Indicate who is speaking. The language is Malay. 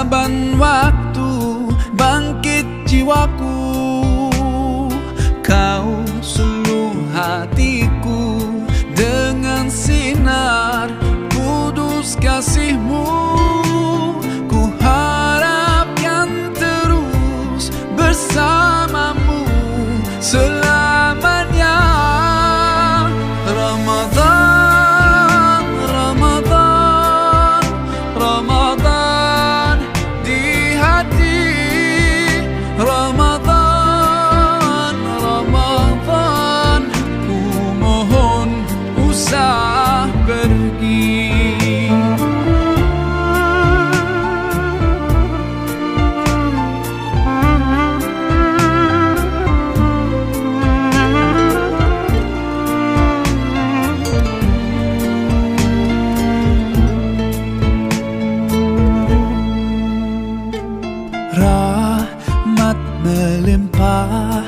Speaker 1: saban waktu bangkit jiwaku, kau suluh hatiku dengan sinar kudus kasih-Mu. Ku harapkan terus bersamamu selamanya. Ramadan, Ramadan, Ramadan di hati. Ramadan, Ramadan, ku mohon usah pergi. Rahmat melimpah